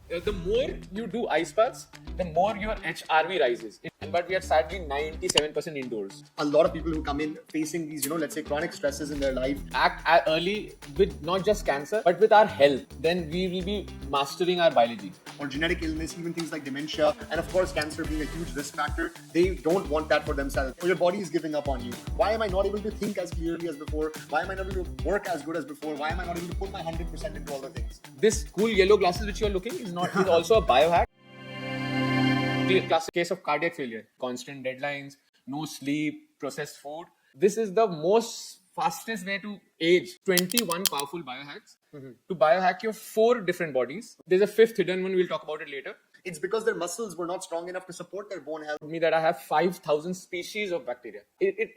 The more you do ice baths, the more your HRV rises. But we are sadly 97% indoors. A lot of people who come in facing these, let's say chronic stresses in their life. Act early with not just cancer, but with our health. Then we will be mastering our biology. Or genetic illness, even things like dementia, and of course cancer being a huge risk factor. They don't want that for themselves. Or your body is giving up on you. Why am I not able to think as clearly as before? Why am I not able to work as good as before? Why am I not able to put my 100% into all the things? This cool yellow glasses which you are looking is also a biohack. Classic case of cardiac failure, constant deadlines, no sleep, processed food. This is the most fastest way to age. 21 powerful biohacks to biohack your 4 different bodies. There's a 5th hidden one, we'll talk about it later. It's because their muscles were not strong enough to support their bone health. Me that I have 5,000 species of bacteria.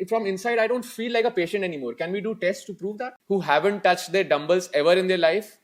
From inside, I don't feel like a patient anymore. Can we do tests to prove that? Who haven't touched their dumbbells ever in their life?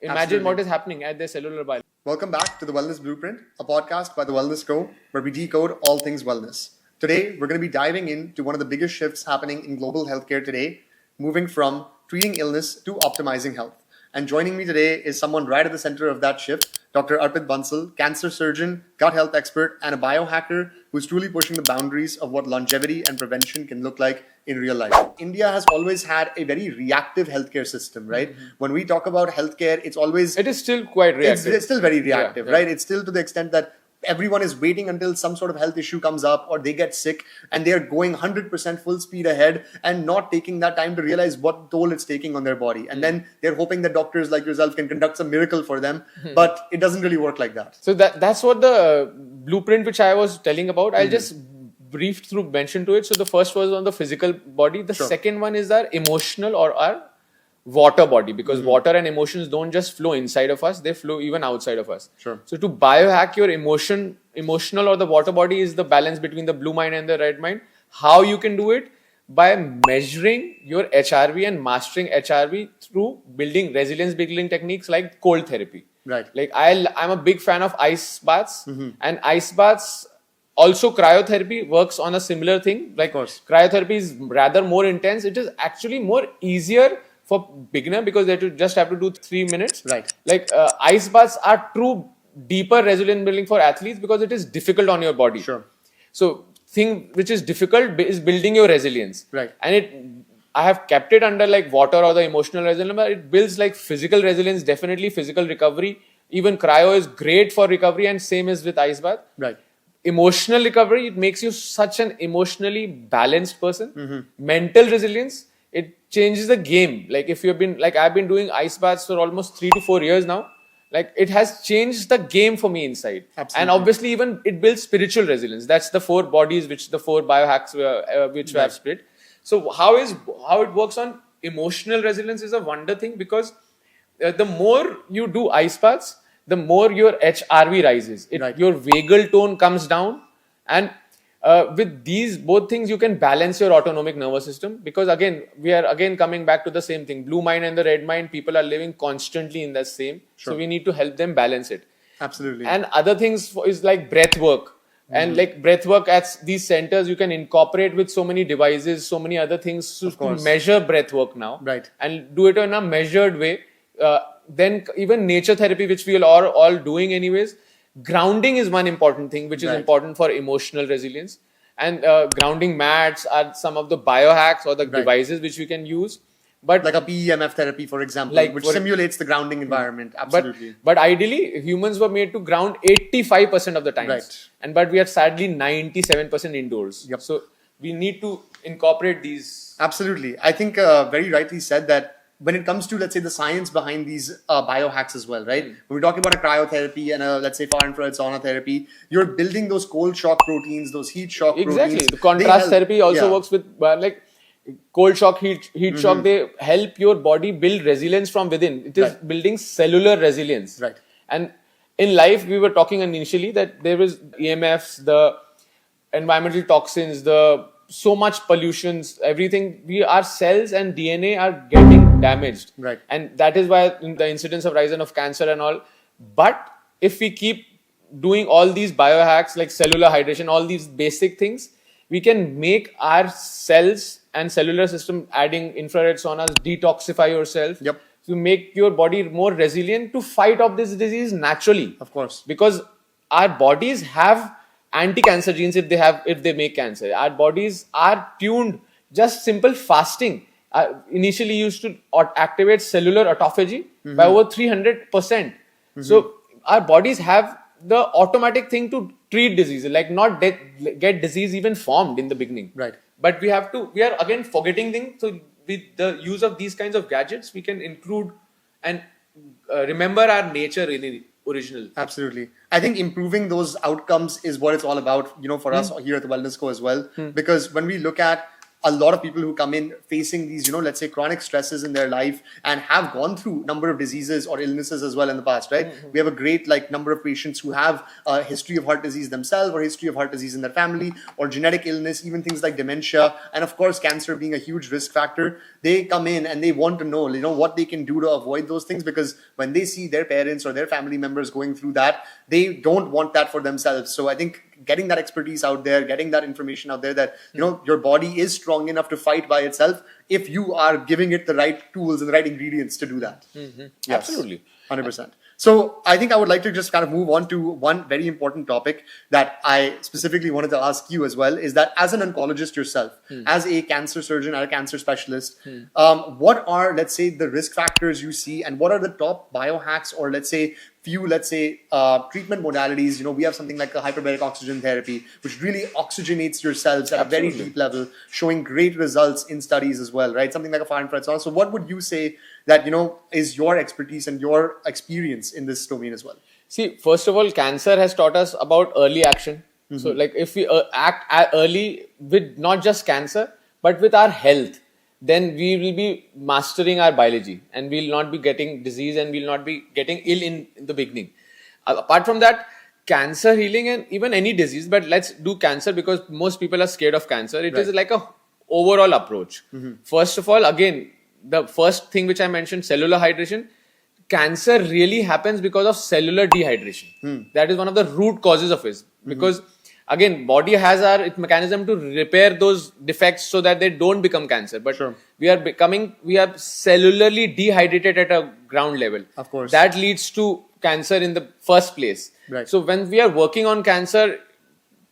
Imagine Absolutely. What is happening at their cellular biology. Welcome back to The Wellness Blueprint, a podcast by The Wellness Co, where we decode all things wellness. Today, we're going to be diving into one of the biggest shifts happening in global healthcare today, moving from treating illness to optimizing health. And joining me today is someone right at the center of that shift, Dr. Arpit Bansal, cancer surgeon, gut health expert, and a biohacker who's truly pushing the boundaries of what longevity and prevention can look like in real life. India has always had a very reactive healthcare system, right? When we talk about healthcare, it is still quite reactive. It's still very reactive, Yeah. right? It's still to the extent that everyone is waiting until some sort of health issue comes up or they get sick and they're going 100% full speed ahead and not taking that time to realize what toll it's taking on their body. And then they're hoping that doctors like yourself can conduct some miracle for them, but it doesn't really work like that. So that's what the blueprint which I was telling about. I'll just brief through mention to it. So the first was on the physical body. The second one is our emotional or our water body, because water and emotions don't just flow inside of us, they flow even outside of us. Sure. So to biohack your emotional or the water body is the balance between the blue mind and the red mind. How you can do it? By measuring your HRV and mastering HRV through building resilience building techniques like cold therapy. Right. Like I'm a big fan of ice baths, and ice baths, also cryotherapy works on a similar thing. Like cryotherapy is rather more intense. It is actually more easier for beginner because they just have to do 3 minutes. Right. Like ice baths are true deeper resilience building for athletes because it is difficult on your body. Sure. So thing which is difficult is building your resilience. Right. And I have kept it under like water or the emotional resilience, but it builds like physical resilience, definitely physical recovery. Even cryo is great for recovery, and same as with ice bath. Right. Emotional recovery, it makes you such an emotionally balanced person. Mental resilience, it changes the game. Like if you've been, like I've been doing ice baths for almost 3 to 4 years now. Like it has changed the game for me inside. Absolutely. And obviously even it builds spiritual resilience. That's the 4 bodies, the 4 biohacks which we have split. So how it works on emotional resilience is a wonder thing, because the more you do ice baths, the more your HRV rises. Your vagal tone comes down, and with these both things you can balance your autonomic nervous system, because again we are coming back to the same thing. Blue mind and the red mind, people are living constantly in the same. So we need to help them balance it. Absolutely. And other things is like breath work. And like breath work at these centers, you can incorporate with so many devices, so many other things to measure breath work now. Right. And do it in a measured way. Then even nature therapy, which we are all doing anyways. Grounding is one important thing, which is important for emotional resilience. And grounding mats are some of the biohacks or the devices which we can use. But like a PEMF therapy, for example, which simulates the grounding environment. Absolutely. But ideally, humans were made to ground 85% of the times. Right. But we are sadly 97% indoors. Yep. So we need to incorporate these. Absolutely. I think very rightly said that when it comes to, let's say, the science behind these biohacks as well, right? When we're talking about a cryotherapy and let's say far infrared sauna therapy, you're building those cold shock proteins, those heat shock proteins. Exactly. The contrast therapy also works with like cold shock, heat shock. They help your body build resilience from within. It is building cellular resilience. Right. And in life, we were talking initially that there was EMFs, the environmental toxins, so much pollutions, everything. Our cells and DNA are getting damaged. Right. And that is why the incidence of rise of cancer and all. But if we keep doing all these biohacks like cellular hydration, all these basic things, we can make our cells and cellular system, adding infrared saunas, detoxify yourself. Yep. to make your body more resilient to fight off this disease naturally. Of course. Because our bodies have anti-cancer genes if they make cancer. Our bodies are tuned. Just simple fasting initially used to activate cellular autophagy by over 300%. So our bodies have the automatic thing to treat diseases, like not get disease even formed in the beginning. Right. But we are again forgetting things. So with the use of these kinds of gadgets, we can include and remember our nature in the original. Absolutely. I think improving those outcomes is what it's all about, for us here at the Wellness Co as well. Because when we look at a lot of people who come in facing these, let's say chronic stresses in their life and have gone through a number of diseases or illnesses as well in the past, right? We have a great number of patients who have a history of heart disease themselves or history of heart disease in their family or genetic illness, even things like dementia. And of course, cancer being a huge risk factor. They come in and they want to know, what they can do to avoid those things, because when they see their parents or their family members going through that, they don't want that for themselves. So I think getting that expertise out there, getting that information out there that, your body is strong enough to fight by itself if you are giving it the right tools and the right ingredients to do that. Yes, absolutely. 100%. So I think I would like to just kind of move on to one very important topic that I specifically wanted to ask you as well, is that as an oncologist yourself, as a cancer surgeon or a cancer specialist, what are, let's say, the risk factors you see, and what are the top biohacks or treatment modalities? We have something like a hyperbaric oxygen therapy, which really oxygenates your cells at a very deep level, showing great results in studies as well, right? Something like a far infrared sauna. So what would you say that, is your expertise and your experience in this domain as well? See, first of all, cancer has taught us about early action. So if we act early with not just cancer, but with our health, then we will be mastering our biology and we'll not be getting disease and we'll not be getting ill in the beginning. Apart from that, cancer healing and even any disease, but let's do cancer because most people are scared of cancer. It is like a overall approach. First of all, again, the first thing which I mentioned, cellular hydration, cancer really happens because of cellular dehydration. That is one of the root causes of it. Because again, body has its mechanism to repair those defects so that they don't become cancer. But we are cellularly dehydrated at a ground level. Of course. That leads to cancer in the first place. Right. So when we are working on cancer,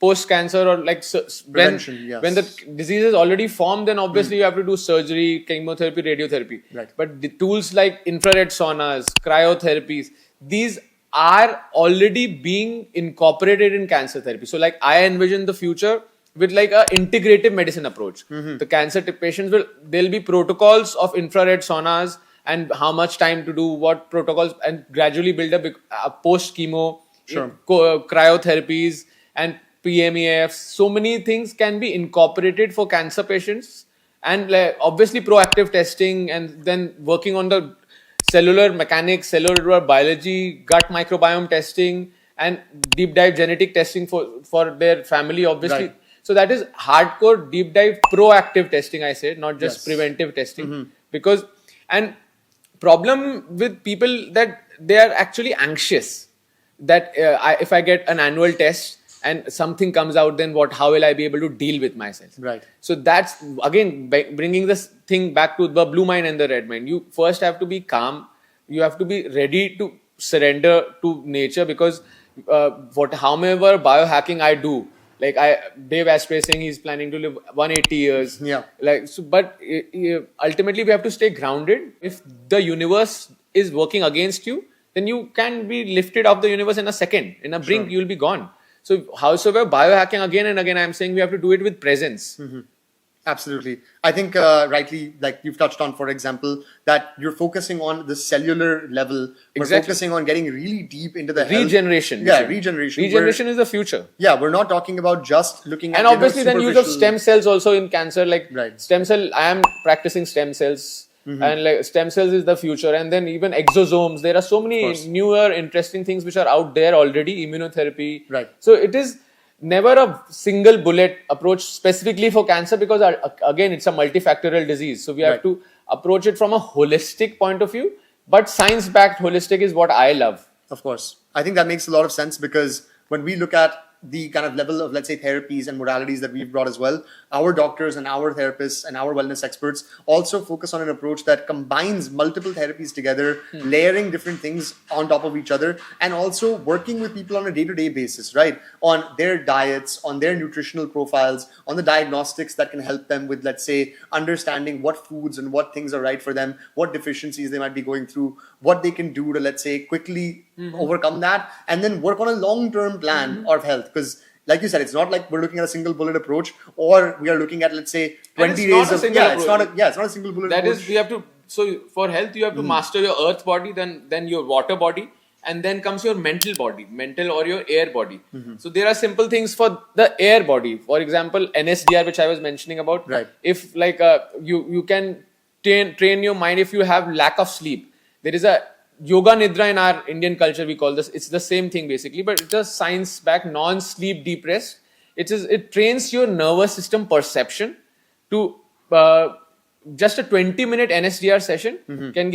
post-cancer or when the disease is already formed, then obviously you have to do surgery, chemotherapy, radiotherapy. Right. But the tools like infrared saunas, cryotherapies, these are already being incorporated in cancer therapy. So I envision the future with a integrative medicine approach. The cancer patients there'll be protocols of infrared saunas and how much time to do what protocols, and gradually build a post chemo, cryotherapies and PMEFs. So many things can be incorporated for cancer patients, and obviously proactive testing, and then working on the cellular mechanics, cellular biology, gut microbiome testing, and deep dive genetic testing for their family, obviously. Right. So that is hardcore deep dive proactive testing, I said, not just preventive testing. Because, and problem with people that they are actually anxious that if I get an annual test and something comes out, then how will I be able to deal with myself? Right. So that's again bringing this thing back to the blue mind and the red mind. You first have to be calm. You have to be ready to surrender to nature, because however biohacking I do, Dave Asprey saying he's planning to live 180 years. Yeah. But ultimately we have to stay grounded. If the universe is working against you, then you can be lifted off the universe in a second. In a blink, you'll be gone. So howsoever biohacking, again and again, I'm saying we have to do it with presence. Absolutely. I think rightly, like you've touched on, for example, that you're focusing on the cellular level. We're focusing on getting really deep into the regeneration. Regeneration. Regeneration is the future. Yeah, we're not talking about just looking at, and obviously then use of stem cells also in cancer. Right. Stem cell, I am practicing stem cells. And stem cells is the future, and then even exosomes. There are so many newer, interesting things which are out there already. Immunotherapy. Right. So it is never a single bullet approach specifically for cancer, because again it's a multifactorial disease. So we have to approach it from a holistic point of view. But science-backed holistic is what I love. Of course, I think that makes a lot of sense, because when we look at the kind of level of, let's say, therapies and modalities that we've brought as well, our doctors and our therapists and our wellness experts also focus on an approach that combines multiple therapies together, layering different things on top of each other, and also working with people on a day-to-day basis, right? On their diets, on their nutritional profiles, on the diagnostics that can help them with, let's say, understanding what foods and what things are right for them, what deficiencies they might be going through, what they can do to, let's say, quickly overcome that, and then work on a long-term plan of health. Because like you said, it's not like we're looking at a single bullet approach, or we are looking at, let's say, 20 days of it's not a single bullet that approach. is, we have to, so for health you have to master your earth body, then your water body, and then comes your mental body, mental or your air body. So there are simple things for the air body. For example, NSDR, which I was mentioning about. Right. If like you can train your mind if you have lack of sleep. There is a yoga nidra in our Indian culture, we call this. It's the same thing basically, but it's a science back, non-sleep deep rest. It trains your nervous system perception to just a 20-minute NSDR session can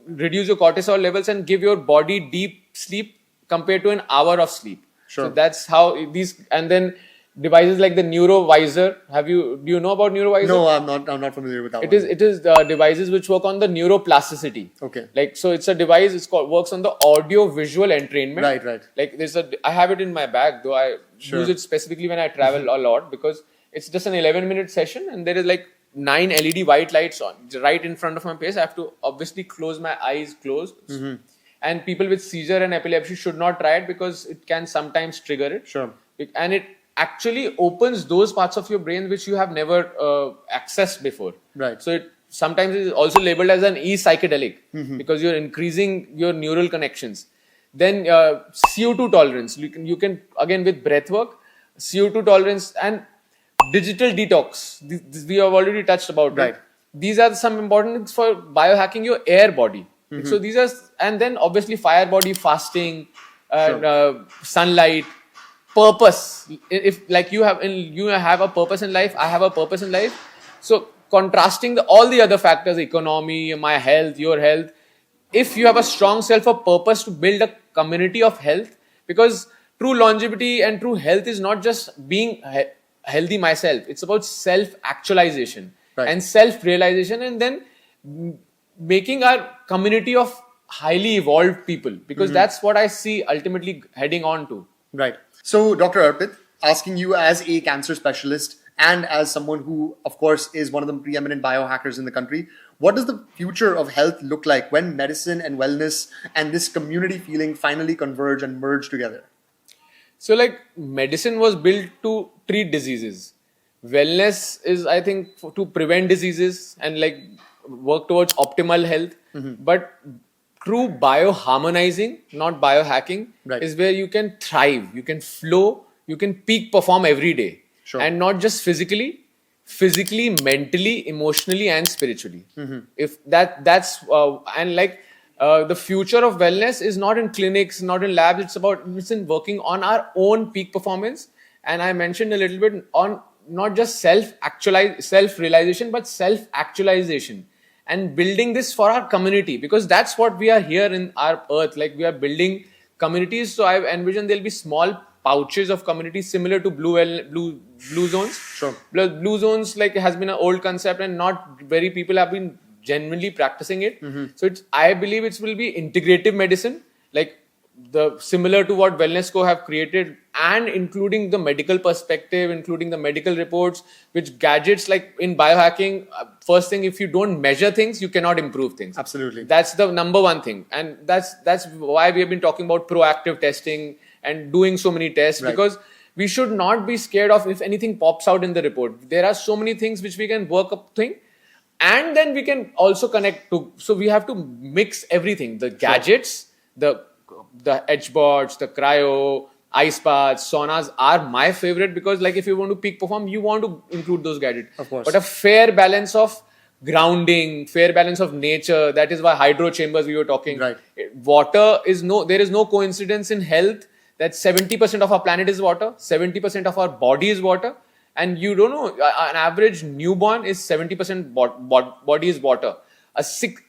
reduce your cortisol levels and give your body deep sleep compared to an hour of sleep. Sure. So that's how these, and then devices like the Neurovisor. Do you know about Neurovisor? No, I'm not familiar with that. It is the devices which work on the neuroplasticity. Okay. Like, so it's a device, works on the audio visual entrainment. Right. Like I have it in my bag, though I use it specifically when I travel a lot, because it's just an 11-minute session and there is like 9 LED white lights on right in front of my face. I have to obviously close my eyes closed. And people with seizure and epilepsy should not try it because it can sometimes trigger it. Sure. And it actually opens those parts of your brain which you have never accessed before. Right. So it sometimes is also labeled as an e-psychedelic because you're increasing your neural connections. Then CO2 tolerance. You can again with breath work, CO2 tolerance and digital detox. This we have already touched about. Right. These are some important things for biohacking your air body. So these are, and then obviously fire body, fasting, sunlight, purpose. If like you have a purpose in life, I have a purpose in life. So contrasting all the other factors, economy, my health, your health. If you have a strong self of purpose to build a community of health, because true longevity and true health is not just being healthy myself. It's about self-actualization and self-realization, and then making our community of highly evolved people, because that's what I see ultimately heading on to. Right. So, Dr. Arpit, asking you as a cancer specialist and as someone who, of course, is one of the preeminent biohackers in the country, what does the future of health look like when medicine and wellness and this community feeling finally converge and merge together? So like medicine was built to treat diseases. Wellness is, I think, to prevent diseases and like work towards optimal health. But true bioharmonizing, not biohacking, is where you can thrive, you can flow, you can peak perform every day. Sure. And not just physically, mentally, emotionally, and spiritually. If that's and like the future of wellness is not in clinics, not in labs. It's in working on our own peak performance. And I mentioned a little bit on not just self-realization, but self-actualization, and building this for our community, because that's what we are here in our earth. Like we are building communities. So I envision there'll be small pouches of communities similar to blue zones. Sure. Blue zones like has been an old concept and not very people have been genuinely practicing it. So I believe it will be integrative medicine, like similar to what Wellness Co have created, and including the medical perspective, including the medical reports, which gadgets like in biohacking. First thing, if you don't measure things, you cannot improve things. Absolutely. That's the number one thing, and that's why we have been talking about proactive testing and doing so many tests, because we should not be scared of if anything pops out in the report. There are so many things which we can work up thing, and then we can also connect to. So we have to mix everything: the gadgets, the edge boards, the cryo, ice baths, saunas are my favorite, because like if you want to peak perform, you want to include those gadgets. Of course. But a fair balance of grounding, fair balance of nature. That is why hydro chambers we were talking. Right. Water is there is no coincidence in health that 70% of our planet is water, 70% of our body is water. And you don't know, an average newborn is 70% body is water.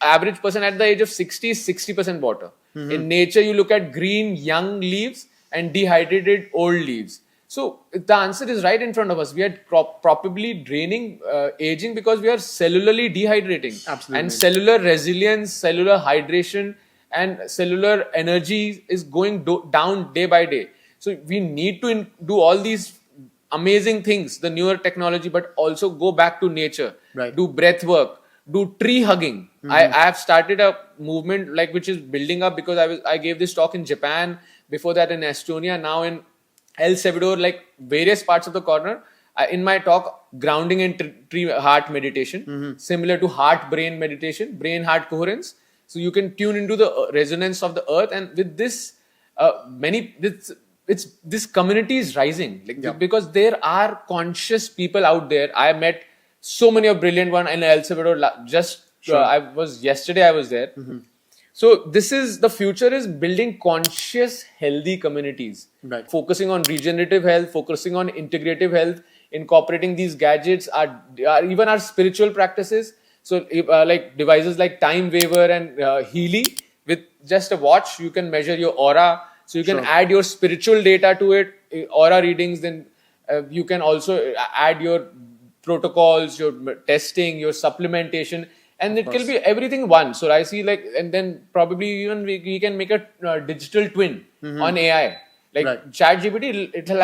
Average person at the age of 60 is 60% water. In nature, you look at green young leaves and dehydrated old leaves. So the answer is right in front of us. We are probably draining, aging because we are cellularly dehydrating. Absolutely. And cellular resilience, cellular hydration, and cellular energy is going down day by day. So we need to do all these amazing things, the newer technology, but also go back to nature, Right. do breath work, do tree hugging. I have started a movement like which is building up because I gave this talk in Japan, before that in Estonia, now in El Salvador, like various parts of the corner. In my talk, grounding and tree heart meditation, similar to heart brain meditation, brain heart coherence. So you can tune into the resonance of the earth, and with this, this community is rising, like, because there are conscious people out there. I met so many of brilliant one in El Salvador. I was there. So this is the future, is building conscious, healthy communities, Right. focusing on regenerative health, focusing on integrative health, incorporating these gadgets, even our spiritual practices. So like devices like Time Waver and Healy, with just a watch, you can measure your aura. So you can add your spiritual data to it, aura readings. Then you can also add your protocols, your testing, your supplementation. And it will be everything one. So I see, like, and then probably even we can make a digital twin on AI. Like Right. ChatGPT, it'll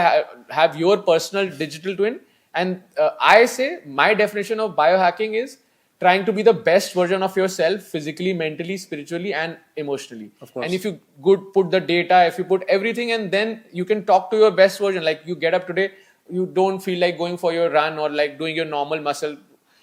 have your personal digital twin. And I say my definition of biohacking is trying to be the best version of yourself, physically, mentally, spiritually, and emotionally. Of course. And if you put the data, if you put everything, and then you can talk to your best version. Like you get up today, you don't feel like going for your run or like doing your normal muscle.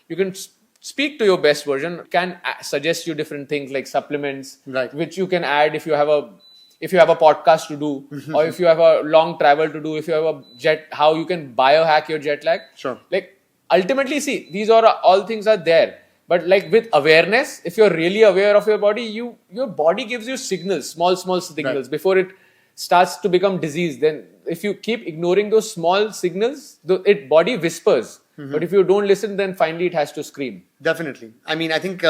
You can speak to your best version, can suggest you different things like supplements, Right. which you can add if you have a podcast to do, or if you have a long travel to do, if you have a how you can biohack your jet lag. Sure. Like ultimately, see, these are all things are there. But like with awareness, if you're really aware of your body, your body gives you signals, small signals, before it starts to become disease. Then if you keep ignoring those small signals, the body whispers. But if you don't listen, then finally it has to scream. Definitely. I mean, I think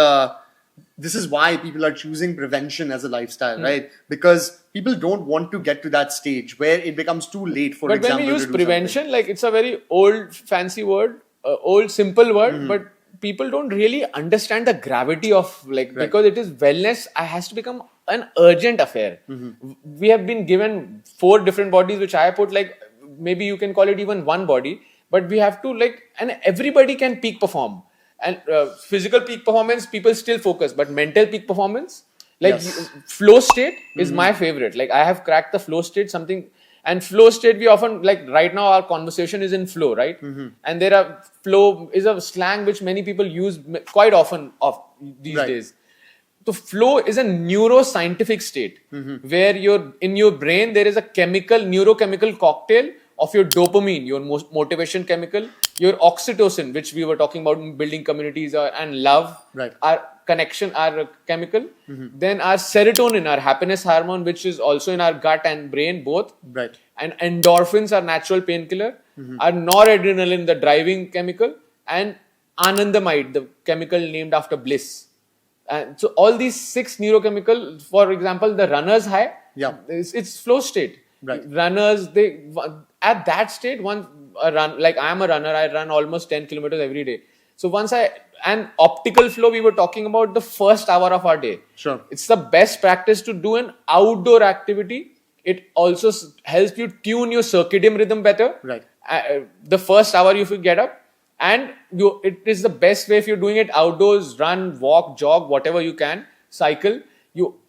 this is why people are choosing prevention as a lifestyle, right? Because people don't want to get to that stage where it becomes too late, for But example. when we use to do prevention, like it's a very old fancy word, old simple word, but people don't really understand the gravity of because it is wellness, it has to become an urgent affair. We have been given 4 different bodies, which I put like, maybe you can call it even one body, but we have to and everybody can peak perform. And physical peak performance, people still focus, but mental peak performance, flow state is my favorite. Like I have cracked the flow state, and flow state, we often, like right now our conversation is in flow, right? And flow is a slang which many people use quite often these days. So flow is a neuroscientific state where in your brain there is a neurochemical cocktail of your dopamine, your motivation chemical, your oxytocin, which we were talking about in building communities, and love, our connection, our chemical. Then our serotonin, our happiness hormone, which is also in our gut and brain both. Right. And endorphins, our natural painkiller. Our noradrenaline, the driving chemical. And anandamide, the chemical named after bliss. And so all these 6 neurochemical, for example, the runner's high, it's flow state. Right. Runners, at that state, like I am a runner, I run almost 10 kilometers every day. So and optical flow, we were talking about the first hour of our day. Sure. It's the best practice to do an outdoor activity. It also helps you tune your circadian rhythm better. Right. The first hour if you get up, and it is the best way if you're doing it outdoors, run, walk, jog, whatever you can, cycle.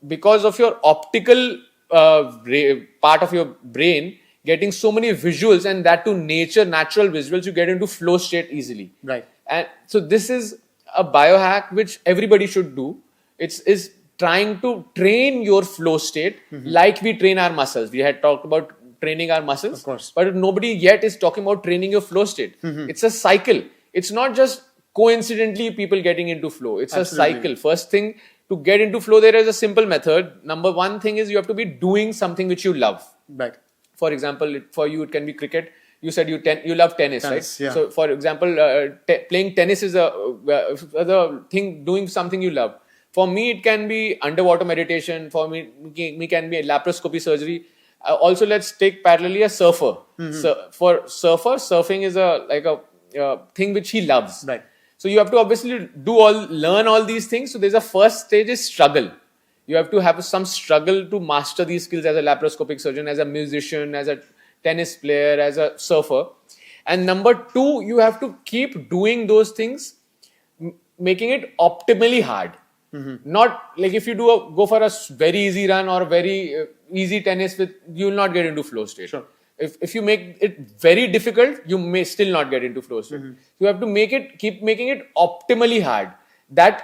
Because of your optical part of your brain getting so many visuals, and that to natural visuals, you get into flow state easily. Right. And so this is a biohack which everybody should do. It's trying to train your flow state like we train our muscles. We had talked about training our muscles, of course, but nobody yet is talking about training your flow state. It's a cycle. It's not just coincidentally people getting into flow. It's a cycle. First thing, to get into flow, there is a simple method. Number one thing is you have to be doing something which you love. Right. For example, for you, it can be cricket. You said you love tennis, right? Yeah. So, for example, playing tennis is the thing, doing something you love. For me, it can be underwater meditation. For me, it can be laparoscopy surgery. Also, let's take parallelly a surfer. For surfer, surfing is a thing which he loves. Right. So you have to obviously learn all these things. So there's a first stage is struggle. You have to have some struggle to master these skills as a laparoscopic surgeon, as a musician, as a tennis player, as a surfer. And number two, you have to keep doing those things, making it optimally hard. Not like if you go for a very easy run or very easy tennis, you will not get into flow state. Sure. If you make it very difficult, you may still not get into flow state. You have to keep making it optimally hard. That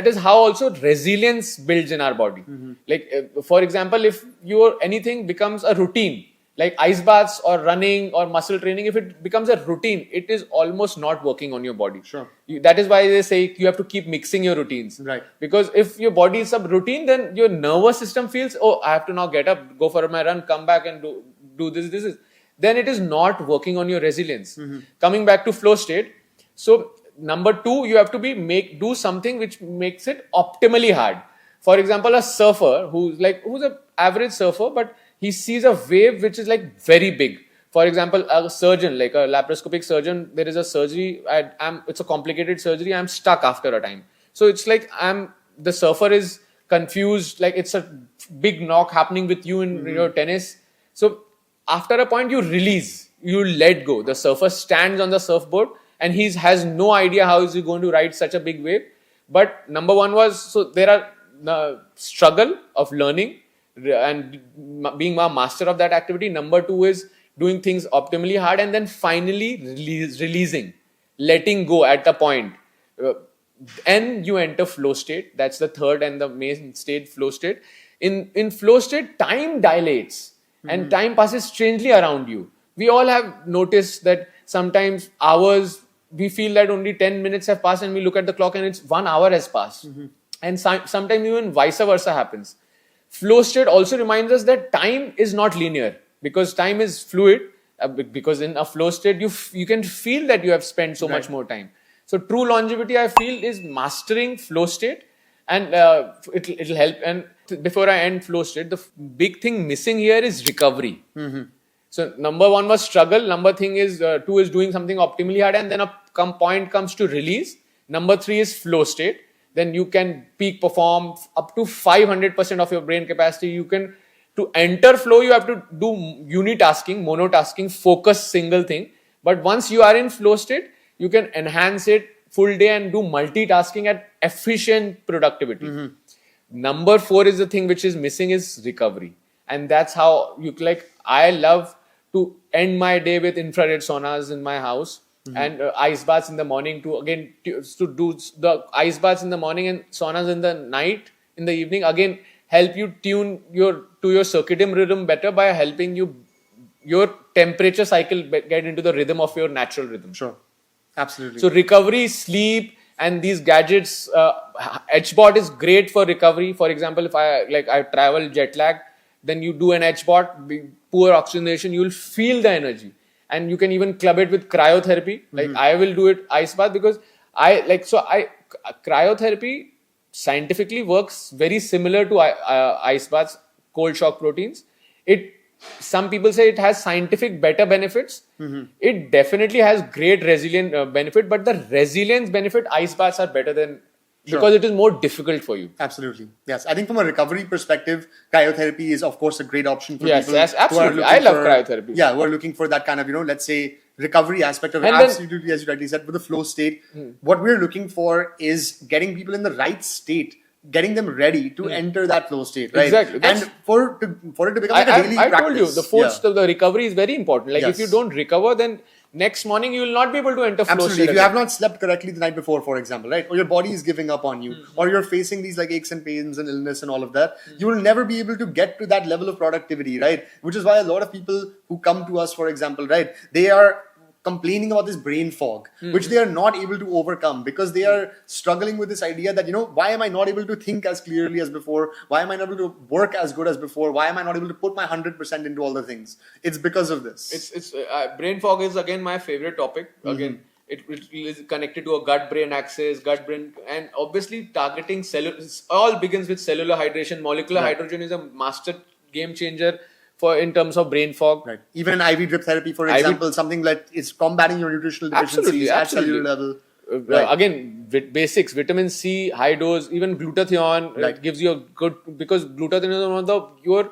is how also resilience builds in our body. Like for example, if anything becomes a routine, like ice baths or running or muscle training, if it becomes a routine, it is almost not working on your body. Sure. That is why they say you have to keep mixing your routines. Right. Because if your body is sub-routine, then your nervous system feels, oh, I have to now get up, go for my run, come back and do this. Then it is not working on your resilience. Coming back to flow state. So number two, you have to do something which makes it optimally hard. For example, a surfer who's an average surfer, but he sees a wave which is like very big. For example, a surgeon, like a laparoscopic surgeon, there is a surgery. It's a complicated surgery. I'm stuck after a time. So it's like the surfer is confused. Like it's a big knock happening with you in your tennis. So after a point, you release, you let go. The surfer stands on the surfboard and he has no idea how is he going to ride such a big wave. But number one was, so there are the struggle of learning and being a master of that activity. Number two is doing things optimally hard, and then finally releasing, letting go at a point. And you enter flow state. That's the third and the main state, flow state. In flow state, time dilates and time passes strangely around you. We all have noticed that sometimes hours, we feel that only 10 minutes have passed and we look at the clock and it's 1 hour has passed. And sometimes even vice versa happens. Flow state also reminds us that time is not linear, because time is fluid. Because in a flow state, you can feel that you have spent so much more time. So true longevity, I feel, is mastering flow state, and it'll help. And before I end flow state, the big thing missing here is recovery. So number one was struggle. Number two is doing something optimally hard, and then a point comes to release. Number three is flow state. Then you can peak perform up to 500% of your brain capacity. To enter flow, you have to do unitasking, monotasking, focus single thing. But once you are in flow state, you can enhance it full day and do multitasking at efficient productivity. Number four is the thing which is missing is recovery. And that's how I love to end my day with infrared saunas in my house. And ice baths in the morning to do the ice baths in the morning and saunas in the night, in the evening, again help you tune your circadian rhythm better by helping your temperature cycle get into the rhythm of your natural rhythm. Sure. Absolutely. So recovery, sleep, and these gadgets, HBOT is great for recovery. For example, if I travel jet lag, then you do an HBOT, poor oxygenation, you will feel the energy. And you can even club it with cryotherapy. Like I will do it ice bath because cryotherapy scientifically works very similar to ice baths, cold shock proteins. Some people say it has scientific better benefits. It definitely has great resilient benefit, but the resilience benefit, ice baths are better than, because it is more difficult for you. Absolutely. Yes. I think from a recovery perspective, cryotherapy is, of course, a great option for people. Yes, absolutely. I love cryotherapy. Yeah, who are looking for that kind of, let's say, recovery aspect of it. Absolutely, as you rightly said, with the flow state. What we're looking for is getting people in the right state, getting them ready to enter that flow state, right? Exactly. And for it to become like a daily practice. I told you, the fourth, the recovery is very important. Like if you don't recover, then next morning you will not be able to enter flow Absolutely. state. If you have not slept correctly the night before, for example, right? Or your body is giving up on you, or you're facing these like aches and pains and illness and all of that, you will never be able to get to that level of productivity, right? Which is why a lot of people who come to us, for example, right, they are complaining about this brain fog, which they are not able to overcome because they are struggling with this idea that, why am I not able to think as clearly as before? Why am I not able to work as good as before? Why am I not able to put my 100% into all the things? It's because of this. It's brain fog is again my favorite topic. Again, it is connected to a gut-brain axis, gut-brain, and obviously targeting cellular. All begins with cellular hydration. Molecular hydrogen is a master game changer for in terms of brain fog. Right. Even an IV drip therapy, for IV example, something that is combating your nutritional deficiencies at cellular level. Right. Again, basics, vitamin C, high dose, even glutathione Right. gives you a good, because glutathione is one of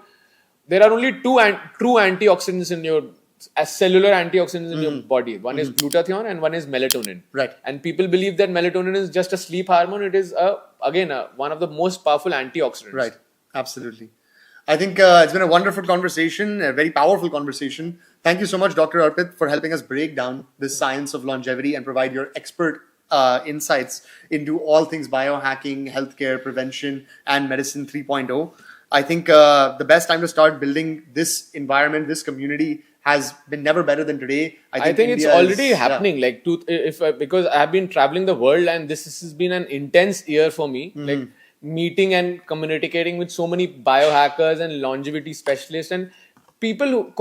there are only true antioxidants in your, as cellular antioxidants in your body. One is glutathione and one is melatonin. Right. And people believe that melatonin is just a sleep hormone. It is, one of the most powerful antioxidants. Right. Absolutely. I think it's been a wonderful conversation, a very powerful conversation. Thank you so much, Dr. Arpit, for helping us break down the science of longevity and provide your expert insights into all things biohacking, healthcare, prevention, and medicine 3.0. I think the best time to start building this environment, this community, has been never better than today. I think it's already happening. Like, because I have been traveling the world, and this has been an intense year for me. Like, meeting and communicating with so many biohackers and longevity specialists and people who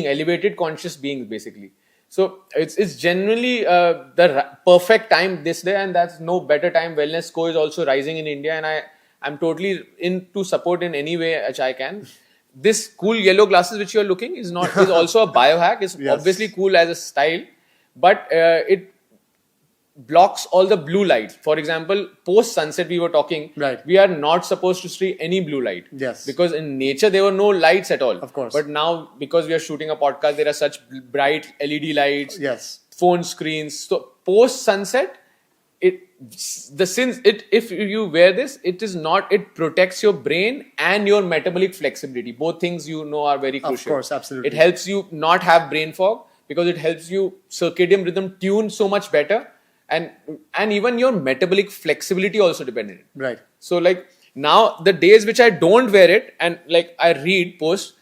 elevated conscious beings, basically. So it's generally the perfect time this day, and that's no better time. Wellness Co is also rising in India, and I'm totally into support in any way which I can. This cool yellow glasses which you're looking is also a biohack. It's obviously cool as a style, but it blocks all the blue light. For example, post sunset we were talking, right, we are not supposed to see any blue light. Yes. Because in nature there were no lights at all. Of course. But now, because we are shooting a podcast, there are such bright LED lights, yes, phone screens. So post sunset, if you wear this, it protects your brain and your metabolic flexibility. Both things are very crucial. Of course, absolutely. It helps you not have brain fog, because it helps you circadian rhythm tune so much better. And even your metabolic flexibility also dependent. Right. So like now, the days which I don't wear it and like I read post,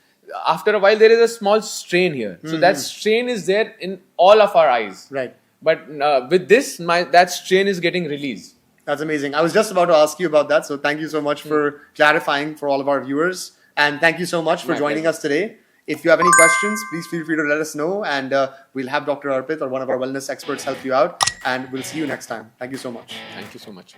after a while there is a small strain here. So that strain is there in all of our eyes. Right. But with this, that strain is getting released. That's amazing. I was just about to ask you about that. So thank you so much for clarifying for all of our viewers. And thank you so much for joining us today. If you have any questions, please feel free to let us know, and we'll have Dr. Arpit or one of our wellness experts help you out, and we'll see you next time. Thank you so much. Thank you so much.